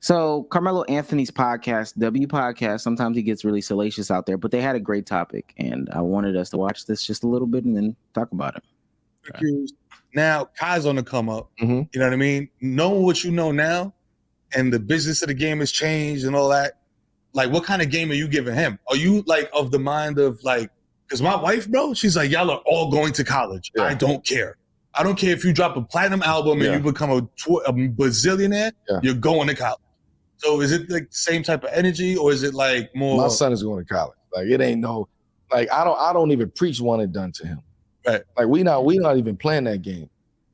So Carmelo Anthony's podcast, W Podcast, sometimes he gets really salacious out there, but they had a great topic, and I wanted us to watch this just a little bit and then talk about it. Okay. Now, Kai's on the come up. You know what I mean? Knowing what you know now, and the business of the game has changed and all that, like, what kind of game are you giving him? Are you, like, of the mind of, like, because my wife, bro, she's like, y'all are all going to college. Yeah. I don't care. I don't care if you drop a platinum album and you become a bazillionaire, you're going to college. So is it like the same type of energy, or is it like more? My son is going to college. Like, it ain't no, like, I don't even preach one and done to him. Right. Like, we not even playing that game,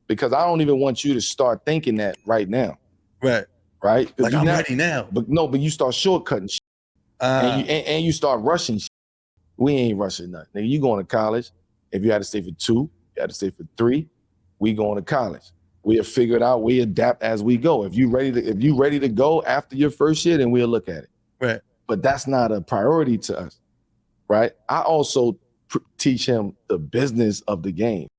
because I don't even want you to start thinking that right now. Right. Right. Like, I'm ready now. But you start shortcutting shit. And you start rushing shit. We ain't rushing nothing. Nigga, you going to college. If you had to stay for 2, you had to stay for 3, we going to college. We'll figure it out. We adapt as we go. If you ready to go after your first year, then we'll look at it. Right. But that's not a priority to us. Right. I also teach him the business of the game.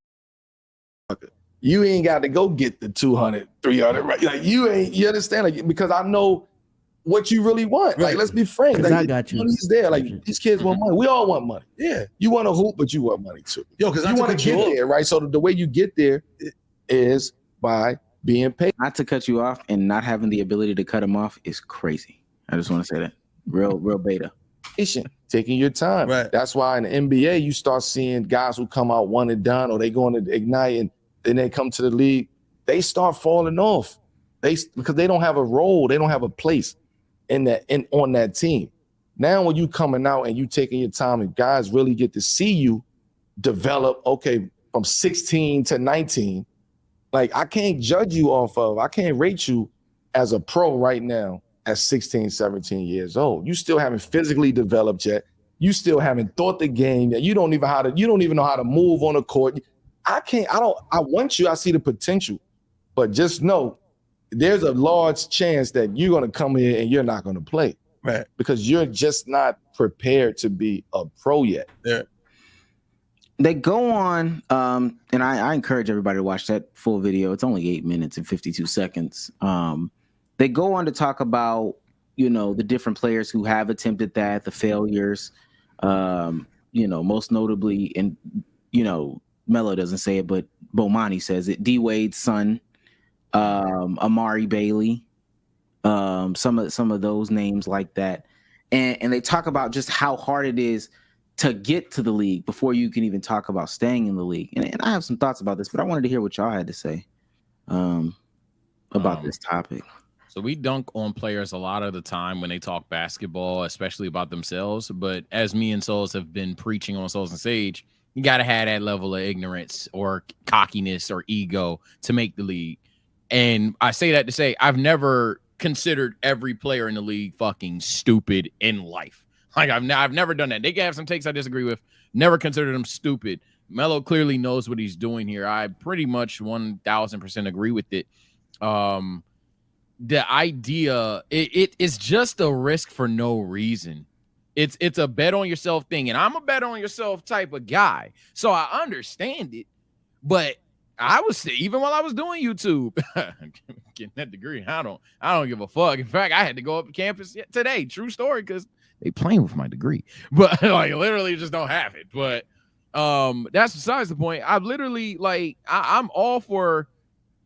You ain't got to go get the 200, 300. Right. Like, you understand? Like, because I know what you really want. Right. Like, let's be frank. Like, I got you. Money's there. Like, these kids want money. We all want money. Yeah. You want to hoop, but you want money too. Yo, because you want to get there, right? So the way you get there is by being paid. Not to cut you off, and not having the ability to cut him off is crazy. I just want to say that. Real beta. Patient, taking your time. Right. That's why in the NBA, you start seeing guys who come out one and done, or they go into Ignite and then they come to the league. They start falling off. Because they don't have a role. They don't have a place on that team. Now, when you coming out and you taking your time, and guys really get to see you develop, okay, from 16 to 19, like, I can't judge you I can't rate you as a pro right now at 16, 17 years old. You still haven't physically developed yet. You still haven't thought the game yet. You don't even know how to move on the court. I want you, I see the potential, but just know there's a large chance that you're going to come here and you're not going to play. Right. Because you're just not prepared to be a pro yet. Yeah. They go on, and I encourage everybody to watch that full video. It's only 8 minutes and 52 seconds. They go on to talk about, the different players who have attempted that, the failures, most notably, and, Melo doesn't say it, but Bomani says it, D Wade's son, Amari Bailey, some of those names like that. And they talk about just how hard it is to get to the league before you can even talk about staying in the league. And I have some thoughts about this, but I wanted to hear what y'all had to say about this topic. So we dunk on players a lot of the time when they talk basketball, especially about themselves. But as me and Souls have been preaching on Souls and Sage, you got to have that level of ignorance or cockiness or ego to make the league. And I say that to say I've never considered every player in the league fucking stupid in life. Like, I've never done that. They can have some takes I disagree with. Never considered them stupid. Melo clearly knows what he's doing here. I pretty much 1,000% agree with it. The idea, it is just a risk for no reason. It's a bet on yourself thing, and I'm a bet on yourself type of guy. So I understand it, but I was, even while I was doing YouTube, getting that degree, I don't give a fuck. In fact, I had to go up to campus today. True story, because they playing with my degree, but like literally just don't have it. But that's besides the point. I've literally I'm all for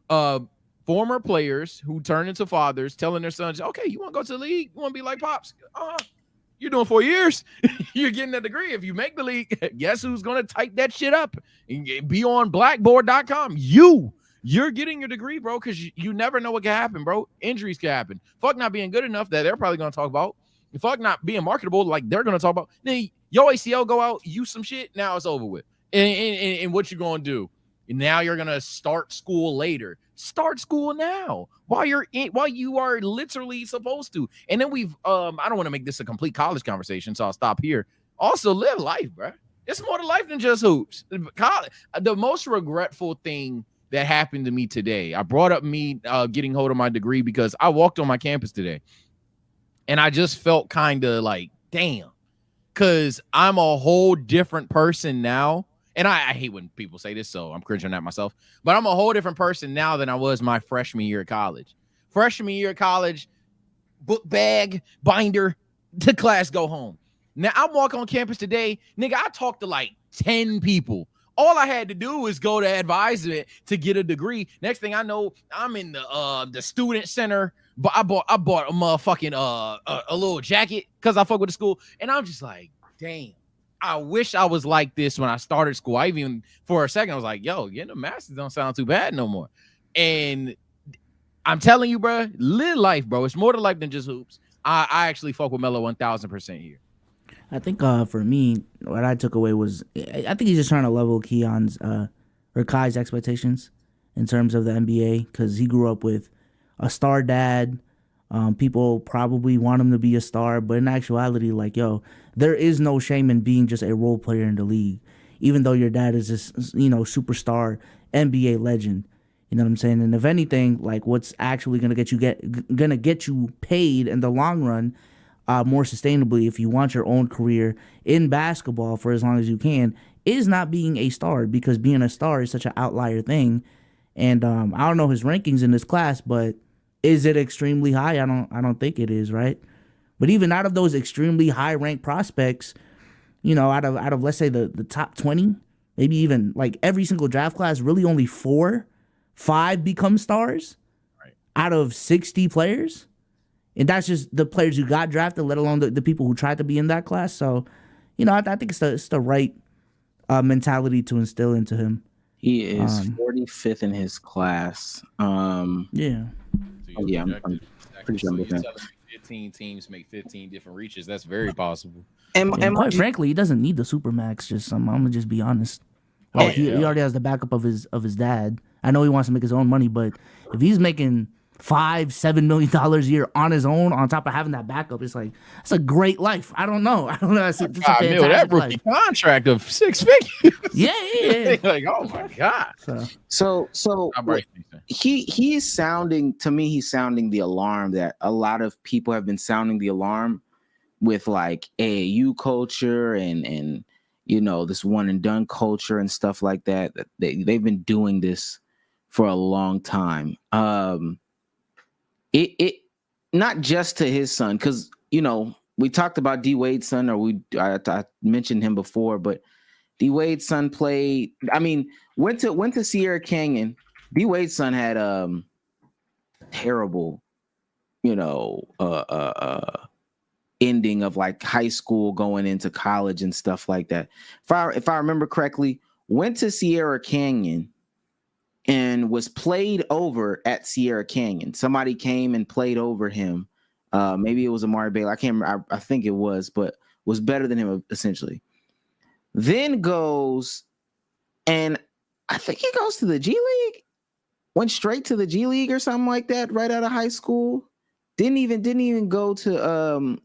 former players who turn into fathers telling their sons, okay, you want to go to the league? You want to be like Pops? You're doing 4 years. You're getting that degree. If you make the league, guess who's going to type that shit up and be on blackboard.com? You're getting your degree, bro, because you never know what can happen, bro. Injuries can happen. Fuck not being good enough that they're probably going to talk about. Fuck not being marketable like they're going to talk about. Then your ACL go out, use some shit, now it's over with. And what you going to do? Now you're going to start school later. Start school now while you are literally supposed to. And then I don't want to make this a complete college conversation, so I'll stop here. Also, live life, bro. It's more to life than just hoops. College, the most regretful thing that happened to me today, I brought up me getting hold of my degree because I walked on my campus today. And I just felt kind of like, damn, because I'm a whole different person now. And I hate when people say this, so I'm cringing at myself. But I'm a whole different person now than I was my freshman year of college. Freshman year of college, book bag, binder, to class, go home. Now I walk on campus today, nigga. I talked to like 10 people. All I had to do is go to advisement to get a degree. Next thing I know, I'm in the student center. But I bought a motherfucking a little jacket because I fuck with the school, and I'm just like, damn. I wish I was like this when I started school. I even for a second I was like, yo, getting a master's don't sound too bad no more. And I'm telling you, bro, live life, bro. It's more to life than just hoops. I actually fuck with Melo 1000% here. I think for me, what I took away was I think he's just trying to level Keon's or Kai's expectations in terms of the NBA because he grew up with a star dad. People probably want him to be a star, but in actuality, like, yo, there is no shame in being just a role player in the league, even though your dad is this, superstar NBA legend. You know what I'm saying? And if anything, like, what's actually gonna get you paid in the long run, more sustainably, if you want your own career in basketball for as long as you can, is not being a star, because being a star is such an outlier thing. And I don't know his rankings in this class, but is it extremely high? I don't think it is, right? But even out of those extremely high ranked prospects, out of let's say the top 20, maybe even like every single draft class, really only 5 become stars, right, out of 60 players. And that's just the players who got drafted, let alone the people who tried to be in that class. So, I think it's the right mentality to instill into him. He is 45th in his class. Yeah. So yeah, I'm pretty sure I'm looking at 15 teams make 15 different reaches. That's very possible. And quite frankly, he doesn't need the Supermax. I'm gonna just be honest. Like, he already has the backup of his dad. I know he wants to make his own money, but if he's making $5-7 million a year on his own, on top of having that backup, it's like, it's a great life. I don't know. It's a fantastic that rookie life. Contract of 6 figures. Yeah. Like, oh my god. So he's sounding the alarm that a lot of people have been sounding the alarm with, like AAU culture and this one and done culture and stuff like that. They've been doing this for a long time. It not just to his son, because we talked about D Wade's son, or I mentioned him before, but D Wade's son played. I mean, went to Sierra Canyon. D Wade's son had terrible, ending of like high school going into college and stuff like that. If I remember correctly, went to Sierra Canyon and was played over at Sierra Canyon. Somebody came and played over him. Maybe it was Amari Bailey. I can't remember. I think it was, but was better than him essentially. Then goes, and I think he goes to the G League. Went straight to the G League or something like that right out of high school. Didn't even go to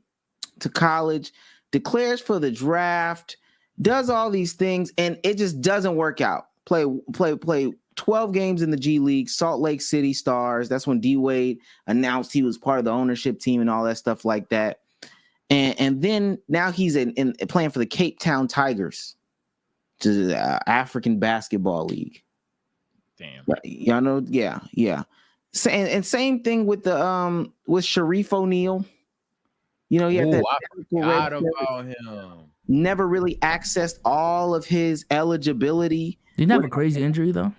college. Declares for the draft. Does all these things, and it just doesn't work out. Play 12 games in the G League, Salt Lake City Stars. That's when D Wade announced he was part of the ownership team and all that stuff like that. And then now he's in playing for the Cape Town Tigers, which is an African basketball league. Damn. Y'all know, yeah. And same thing with the with Sharif O'Neal. He had that. I forgot about him. Never really accessed all of his eligibility. Didn't have a crazy injury though.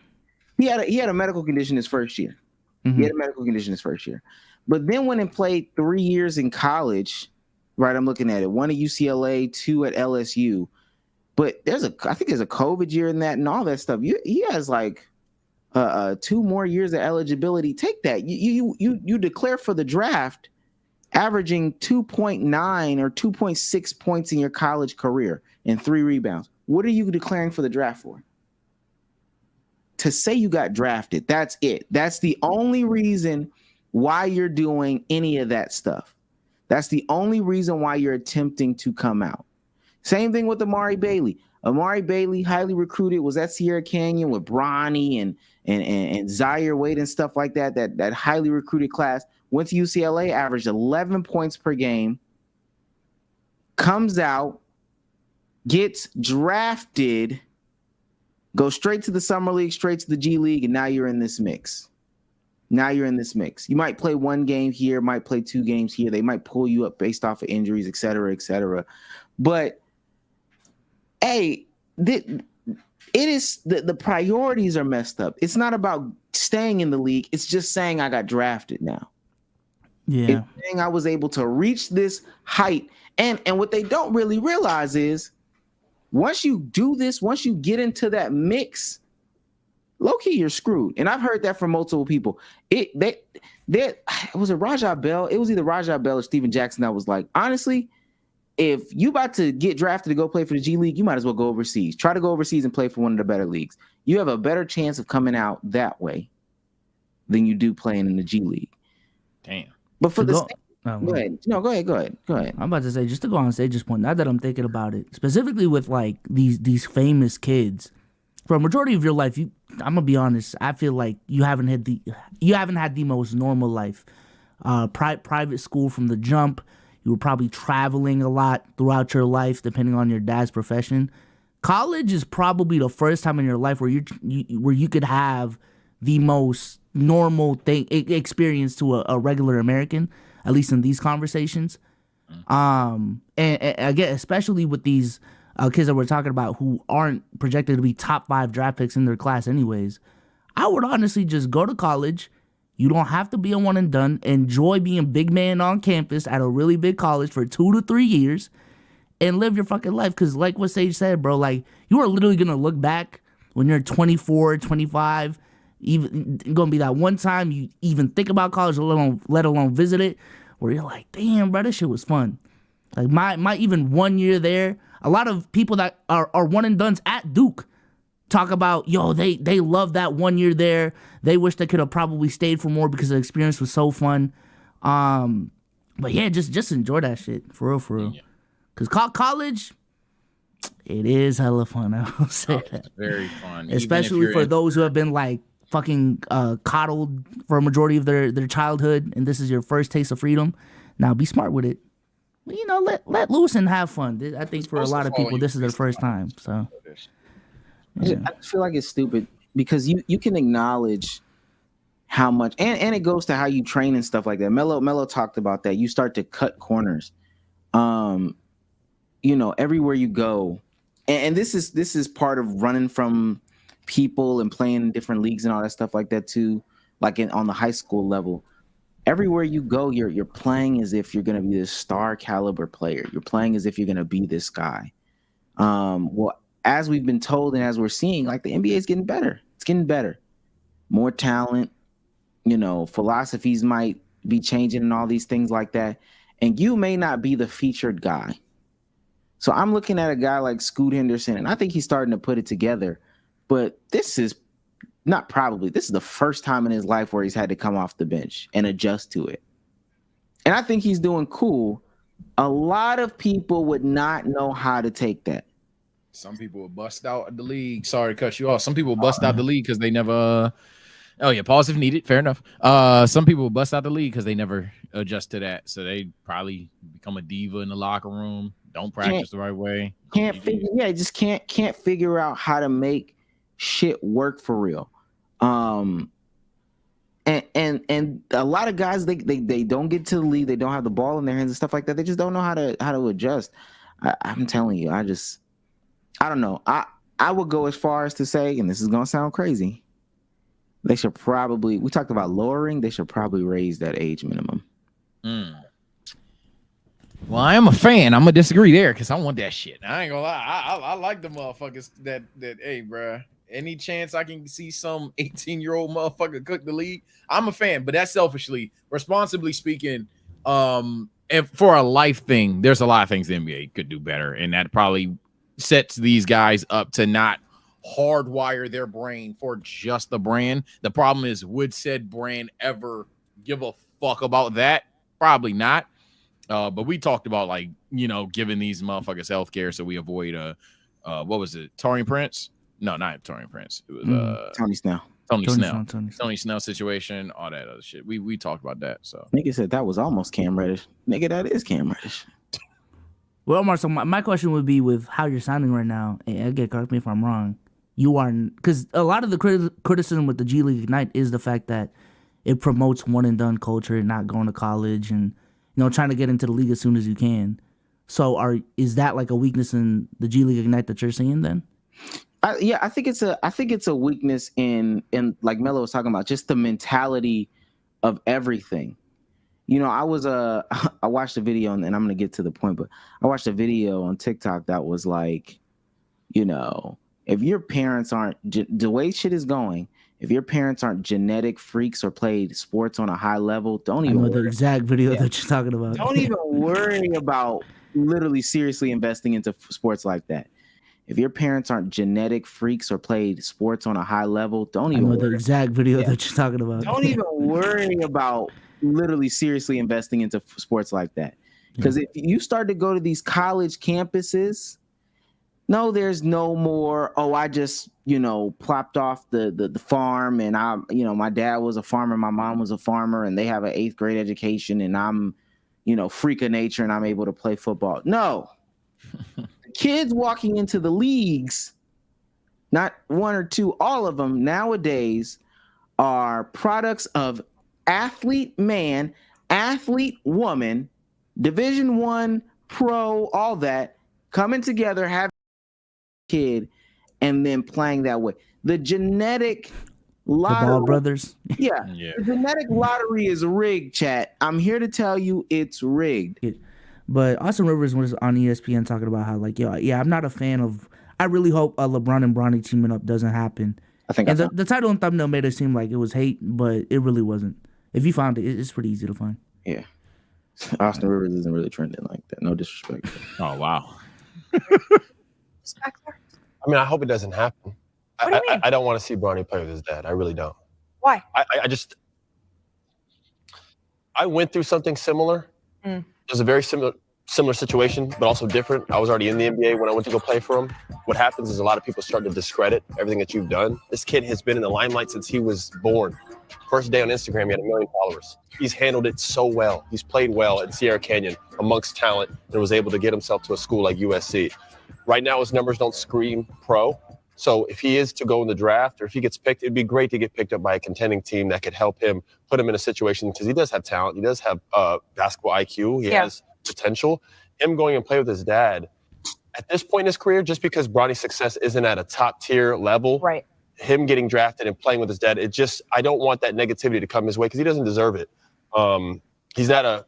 He had a medical condition his first year. Mm-hmm. He had a medical condition his first year, but then went and played 3 years in college. Right, I'm looking at it. 1 at UCLA, 2 at LSU. But I think there's a COVID year in that and all that stuff. He has like 2 more years of eligibility. Take that. You declare for the draft, averaging 2.9 or 2.6 points in your college career and 3 rebounds. What are you declaring for the draft for? To say you got drafted, that's it. That's the only reason why you're doing any of that stuff. That's the only reason why you're attempting to come out. Same thing with Amari Bailey. Amari Bailey, highly recruited, was at Sierra Canyon with Bronny and Zaire Wade and stuff like that. That highly recruited class. Went to UCLA, averaged 11 points per game. Comes out, gets drafted, goes straight to the Summer League, straight to the G League, and now you're in this mix. Now you're in this mix. You might play one game here, might play 2 games here. They might pull you up based off of injuries, et cetera, et cetera. But hey, it is the priorities are messed up. It's not about staying in the league. It's just saying I got drafted now. Yeah. It's saying I was able to reach this height. And what they don't really realize is once you do this, once you get into that mix, low-key, you're screwed. And I've heard that from multiple people. Was it Rajah Bell? It was either Rajah Bell or Steven Jackson that was like, honestly, if you about to get drafted to go play for the G League, you might as well go overseas. Try to go overseas and play for one of the better leagues. You have a better chance of coming out that way than you do playing in the G League. Damn. But for Go ahead. No, go ahead. I'm about to say, just to go on Sage's point, now that I'm thinking about it, specifically with like these famous kids, for a majority of your life, I'm gonna be honest, I feel like you haven't had the most normal life. Private school from the jump. You were probably traveling a lot throughout your life, depending on your dad's profession. College is probably the first time in your life where you could have the most normal experience to a regular American, at least in these conversations. And again, especially with these kids that we're talking about who aren't projected to be top 5 draft picks in their class anyways, I would honestly just go to college. You don't have to be a one and done. Enjoy being big man on campus at a really big college for 2 to 3 years and live your fucking life. Because like what Sage said, bro, like you are literally going to look back when you're 24, 25, even going to be that one time you even think about college, let alone visit it, where you're like, damn, bro, this shit was fun. Like my even 1 year there, a lot of people that are one and dones at Duke talk about, yo, they love that 1 year there. They wish they could have probably stayed for more because the experience was so fun. But yeah, just enjoy that shit for real. Because college, it is hella fun. I will say that. It's very fun, especially for those who have been like fucking coddled for a majority of their childhood, and this is your first taste of freedom. Now be smart with it. You know, let loose and have fun. I think for a lot of people, this is their first time. So yeah. I feel like it's stupid because you can acknowledge how much, and it goes to how you train and stuff like that. Melo talked about that. You start to cut corners, you know, everywhere you go, and this is part of running from people and playing in different leagues and all that stuff like that too. Like on the high school level, everywhere you go, you're playing as if you're going to be this star caliber player. You're playing as if you're going to be this guy. Well, as we've been told and as we're seeing, like the NBA is getting better. It's getting better. More talent, you know, philosophies might be changing and all these things like that. And you may not be the featured guy. So I'm looking at a guy like Scoot Henderson, and I think he's starting to put it together. But this is the first time in his life where he's had to come off the bench and adjust to it. And I think he's doing cool. A lot of people would not know how to take that. Some people will bust out of the league. Sorry to cut you off. Some people will bust out the league because they never. Oh yeah, pause if needed. Fair enough. Some people will bust out the league because they never adjust to that. So they probably become a diva in the locker room. Don't practice the right way. Just can't figure out how to make shit work for real. And a lot of guys they don't get to the league. They don't have the ball in their hands and stuff like that. They just don't know how to adjust. I'm telling you, I don't know. I would go as far as to say, and this is gonna sound crazy, they should probably, we talked about lowering, they should probably raise that age minimum. Well, I am a fan. I'm gonna disagree there because I want that shit. I ain't gonna lie. I like the motherfuckers that hey, bro. Any chance I can see some 18-year-old motherfucker cook the league, I'm a fan. But that's selfishly, responsibly speaking, and for a life thing, there's a lot of things the NBA could do better, and that probably sets these guys up to not hardwire their brain for just the brand. The problem is, would said brand ever give a fuck about that? Probably not. But we talked about, like, you know, giving these motherfuckers health care so we avoid what was it, Taurean Prince? No, not Taurean Prince. It was Tony Snell. Tony Snell situation, all that other shit. We talked about that. So nigga said that was almost Cam Reddish. Nigga, that is Cam Reddish. Well, Omar, so my question would be with how you're sounding right now, and again, correct me if I'm wrong, you are, because a lot of the criticism with the G League Ignite is the fact that it promotes one and done culture and not going to college and trying to get into the league as soon as you can. So is that like a weakness in the G League Ignite that you're seeing then? I think it's a weakness in like Melo was talking about, just the mentality of everything. I watched a video, and I'm going to get to the point, but I watched a video on TikTok that was like, if your parents aren't, the way shit is going, if your parents aren't genetic freaks or played sports on a high level, don't even the exact video that you're talking about. Don't even worry about literally seriously investing into sports like that. If your parents aren't genetic freaks or played sports on a high level, don't even the exact video that you're talking about. Don't even worry about literally seriously investing into sports like that. Because if you start to go to these college campuses, no, there's no more, I just, plopped off the farm, and my dad was a farmer, my mom was a farmer, and they have an 8th grade education, and I'm, freak of nature, and I'm able to play football. No. Kids walking into the leagues, not one or two, all of them nowadays are products of athlete man, athlete woman, Division I, pro, all that, coming together, having a kid, and then playing that way. The genetic lottery. The Ball brothers. Yeah. The genetic lottery is rigged, chat. I'm here to tell you it's rigged. But Austin Rivers was on ESPN talking about how, like, I'm not a fan of. I really hope LeBron and Bronny teaming up doesn't happen. The title and thumbnail made it seem like it was hate, but it really wasn't. If you found it, it's pretty easy to find. Yeah, Austin Rivers isn't really trending like that. No disrespect. Oh wow. I mean, I hope it doesn't happen. I don't want to see Bronny play with his dad. I really don't. Why? I went through something similar. It was a very similar situation, but also different. I was already in the NBA when I went to go play for him. What happens is a lot of people start to discredit everything that you've done. This kid has been in the limelight since he was born. First day on Instagram, he had 1 million followers. He's handled it so well. He's played well in Sierra Canyon amongst talent and was able to get himself to a school like USC. Right now, his numbers don't scream pro. So if he is to go in the draft, or if he gets picked, it'd be great to get picked up by a contending team that could help him, put him in a situation, because he does have talent. He does have basketball IQ. He has potential. Him going and play with his dad, at this point in his career, just because Bronny's success isn't at a top tier level, right? Him getting drafted and playing with his dad, I don't want that negativity to come his way, because he doesn't deserve it. He's not a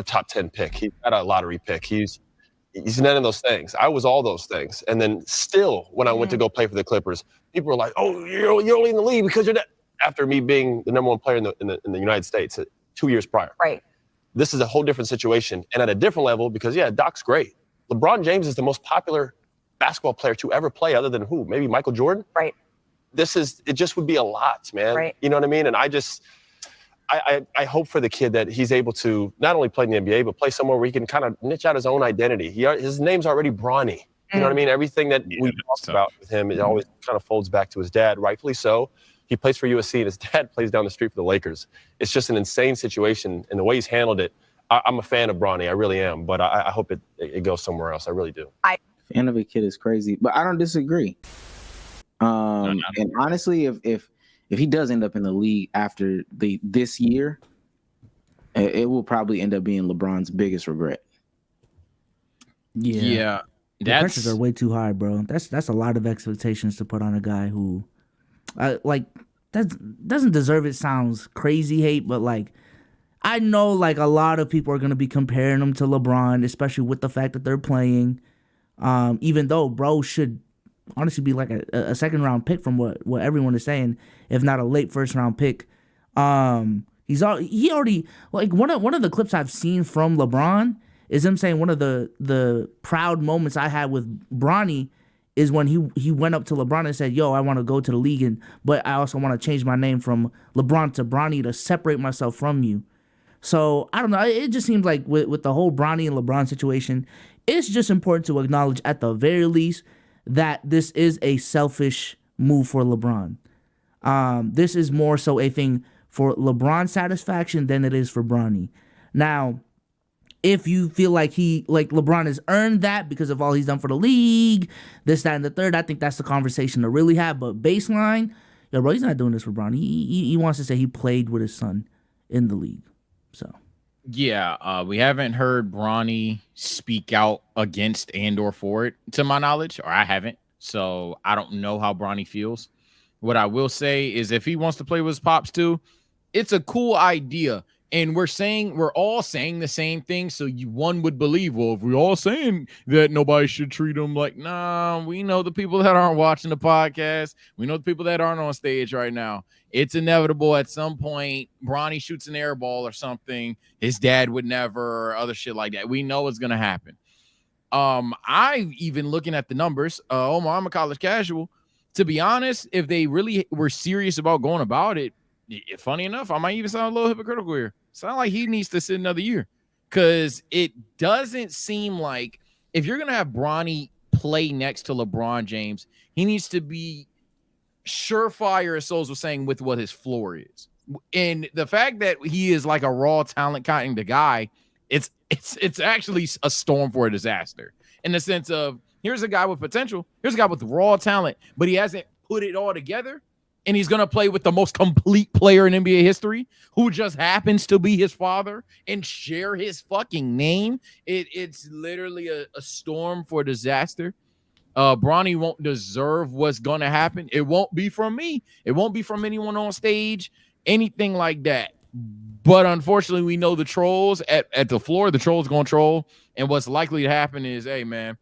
top 10 pick. He's not a lottery pick. He's none of those things. I was all those things. And then still, when I went to go play for the Clippers, people were like, "Oh, you're only in the league because you're that." After me being the number 1 player in the United States 2 years prior. Right. This is a whole different situation, and at a different level, because Doc's great. LeBron James is the most popular basketball player to ever play, other than who? Maybe Michael Jordan. Right. It just would be a lot, man. Right. You know what I mean? And I hope for the kid that he's able to not only play in the NBA, but play somewhere where he can kind of niche out his own identity. His name's already Bronny. You know what I mean? Everything that we talked about with him, it always kind of folds back to his dad, rightfully so. He plays for USC, and his dad plays down the street for the Lakers. It's just an insane situation, and the way he's handled it, I'm a fan of Bronny. I really am, but I hope it goes somewhere else. I really do. Fan of a kid is crazy, but I don't disagree. And honestly, if he does end up in the league after this year, it will probably end up being LeBron's biggest regret. Yeah. The pressures are way too high, bro. That's a lot of expectations to put on a guy who, that doesn't deserve it. Sounds crazy hate, but I know a lot of people are gonna be comparing him to LeBron, especially with the fact that they're playing. Even though bro should honestly be a second round pick from what everyone is saying, if not a late first round pick. He already one of the clips I've seen from LeBron is him saying one of the proud moments I had with Bronny is when he went up to LeBron and said, "Yo, I want to go to the league, but I also want to change my name from LeBron to Bronny to separate myself from you." So I don't know. It just seems like with the whole Bronny and LeBron situation, it's just important to acknowledge at the very least that this is a selfish move for LeBron. This is more so a thing for LeBron's satisfaction than it is for Bronny. Now, if you feel like LeBron has earned that because of all he's done for the league, this, that, and the third, I think that's the conversation to really have. But baseline, Yeah, bro, he's not doing this for Bronny. He wants to say he played with his son in the league. So yeah, we haven't heard Bronny speak out against and/or for it, to my knowledge, or I haven't. So I don't know how Bronny feels. What I will say is, if he wants to play with his pops too, it's a cool idea. And we're all saying the same thing. So one would believe, well, if we're all saying that nobody should treat him like, nah, we know the people that aren't watching the podcast. We know the people that aren't on stage right now. It's inevitable at some point. Bronny shoots an air ball or something. His dad would never, or other shit like that. We know it's going to happen. I even looking at the numbers, Omar, I'm a college casual. To be honest, if they really were serious about going about it, funny enough, I might even sound a little hypocritical here. Sound like he needs to sit another year, because it doesn't seem like, if you're going to have Bronny play next to LeBron James, he needs to be surefire, as Souls was saying, with what his floor is. And the fact that he is like a raw talent kind of guy, it's actually a storm for a disaster, in the sense of, here's a guy with potential, here's a guy with raw talent, but he hasn't put it all together. And he's going to play with the most complete player in NBA history, who just happens to be his father and share his fucking name. It's literally a storm for disaster. Bronny won't deserve what's going to happen. It won't be from me. It won't be from anyone on stage, anything like that. But unfortunately, we know the trolls at the floor. The trolls going to troll. And what's likely to happen is, hey, man,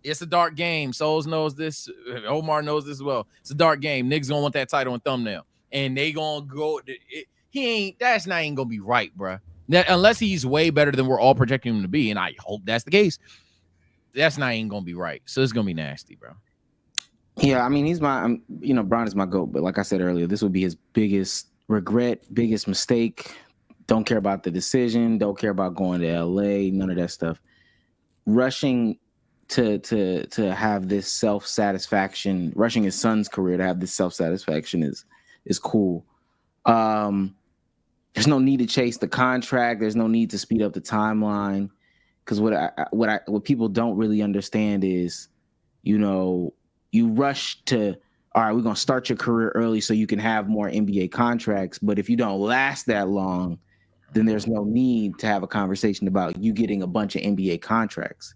it's a dark game. Souls knows this. Omar knows this as well. It's a dark game. Niggas gonna want that title and thumbnail, and they gonna go. That's not even gonna be right, bro. That, unless he's way better than we're all projecting him to be, and I hope that's the case. That's not even gonna be right. So it's gonna be nasty, bro. Yeah, I mean, he's my, Bron is my GOAT, but like I said earlier, this would be his biggest regret, biggest mistake. Don't care about the decision. Don't care about going to LA. None of that stuff. Rushing to have this self-satisfaction, rushing his son's career to have this self-satisfaction is cool. There's no need to chase the contract. There's no need to speed up the timeline, because what people don't really understand is, you rush to, all right, we're gonna start your career early so you can have more NBA contracts, but if you don't last that long, then there's no need to have a conversation about you getting a bunch of NBA contracts.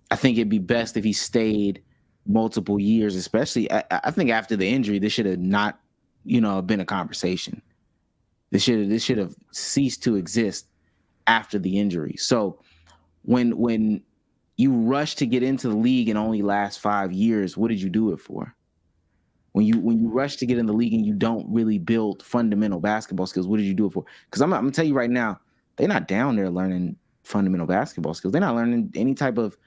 I think it'd be best if he stayed multiple years, especially. I think after the injury, this should have not, been a conversation. This should have ceased to exist after the injury. So when you rush to get into the league and only last 5 years, what did you do it for? When you rush to get in the league and you don't really build fundamental basketball skills, what did you do it for? Because I'm gonna tell you right now, they're not down there learning fundamental basketball skills. They're not learning any type of,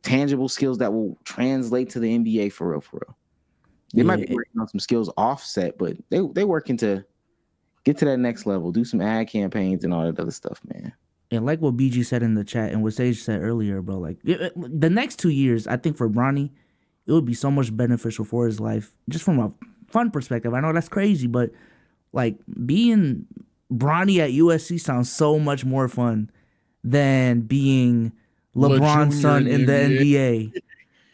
tangible skills that will translate to the NBA for real. They might be working on some skills offset, but they working to get to that next level, do some ad campaigns and all that other stuff, man. And like what BG said in the chat and what Sage said earlier, bro, like the next 2 years, I think for Bronny, it would be so much beneficial for his life, just from a fun perspective. I know that's crazy, but like being Bronny at USC sounds so much more fun than being LeBron's son in the NBA.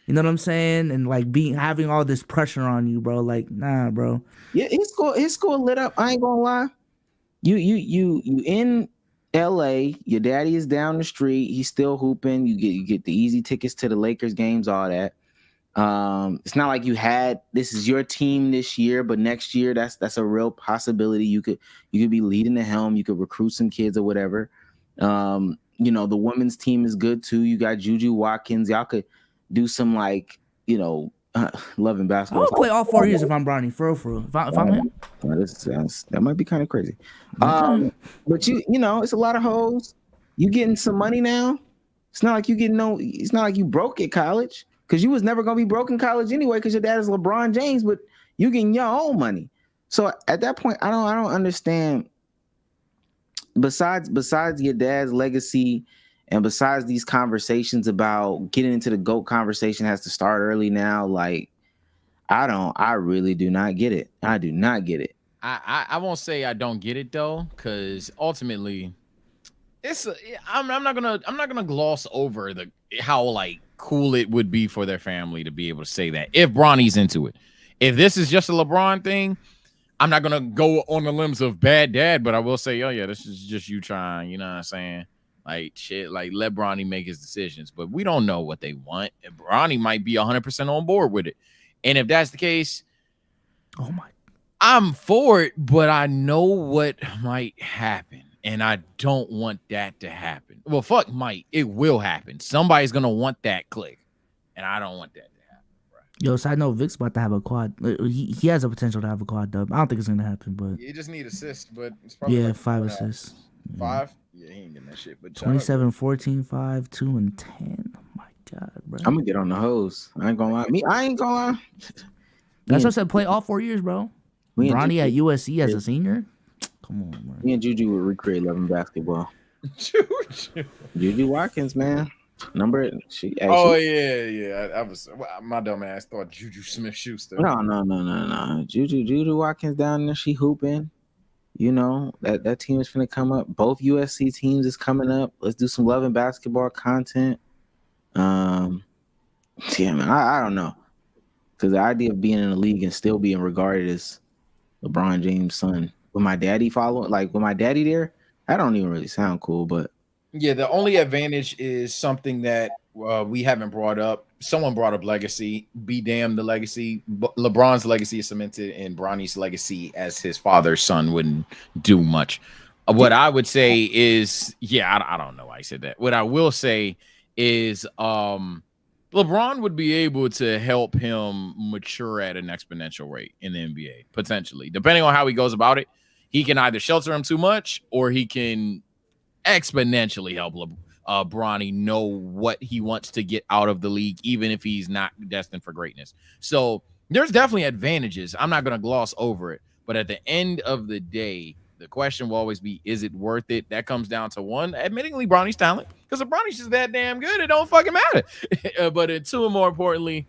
You know what I'm saying? And like having all this pressure on you, bro. Like, nah, bro. Yeah, his school lit up. I ain't gonna lie. You in LA, your daddy is down the street, he's still hooping. You get the easy tickets to the Lakers games, all that. It's not like this is your team this year, but next year that's a real possibility. You could be leading the helm, you could recruit some kids or whatever. The women's team is good too. You got Juju Watkins. Y'all could do some loving basketball. I'll play all 4 years if I'm Bronny, for real. If I'm him. That might be kind of crazy. But it's a lot of hoes. You getting some money now. It's not like it's not like you broke at college, because you was never gonna be broke in college anyway, because your dad is LeBron James, but you getting your own money. So at that point, I don't understand. Besides your dad's legacy, and besides these conversations about getting into the GOAT conversation has to start early now, like I really do not get it. I do not get it. I won't say I don't get it though, because ultimately I'm not gonna gloss over how like cool it would be for their family to be able to say that if Bronny's into it. If this is just a LeBron thing, I'm not gonna go on the limbs of bad dad, but I will say, oh yeah, this is just you trying. You know what I'm saying? Like shit, like let Bronny make his decisions, but we don't know what they want. And Bronny might be 100% on board with it. And if that's the case, Oh my. I'm for it, but I know what might happen, and I don't want that to happen. Well, fuck might. It will happen. Somebody's gonna want that click, and I don't want that to happen. Yo, side note, Vic's about to have a quad. He has a potential to have a quad dub. I don't think it's gonna happen, but You just need assists, but it's probably yeah, like 5 assists. 5. Yeah, he ain't getting that shit. But 27, 14, 5, 2, and 10. Oh my god, bro. I'm gonna get on the hose. I ain't gonna lie. I ain't gonna lie. That's what I said. Play all 4 years, bro. Me and Bronny at Juju- USC as a senior. Come on, man. Me and Juju would recreate 11 basketball. Juju Watkins, man. Oh yeah. I was my dumb ass thought Juju Smith-Schuster. No. Juju Watkins down there. She hooping. You know that team is finna come up. Both USC teams is coming up. Let's do some love and basketball content. Yeah, man. I don't know, because the idea of being in the league and still being regarded as LeBron James' son with my daddy with my daddy there, that don't even really sound cool. But yeah, the only advantage is something that we haven't brought up. Someone brought up legacy. Be damned the legacy. LeBron's legacy is cemented, and Bronny's legacy as his father's son wouldn't do much. What I would say is, I don't know why I said that. What I will say is LeBron would be able to help him mature at an exponential rate in the NBA, potentially. Depending on how he goes about it, he can either shelter him too much or he can exponentially help Bronny know what he wants to get out of the league, even if he's not destined for greatness. So there's definitely advantages. I'm not going to gloss over it. But at the end of the day, the question will always be, is it worth it? That comes down to one, admittingly, Bronny's talent. Because if Bronny's just that damn good, it don't fucking matter. But two, more importantly,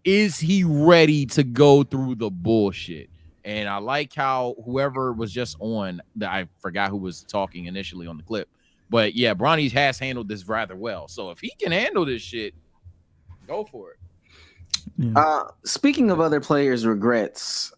is he ready to go through the bullshit? And I like how whoever was just on, I forgot who was talking initially on the clip. But yeah, Bronny has handled this rather well. So if he can handle this shit, go for it. Yeah. Speaking of other players' regrets,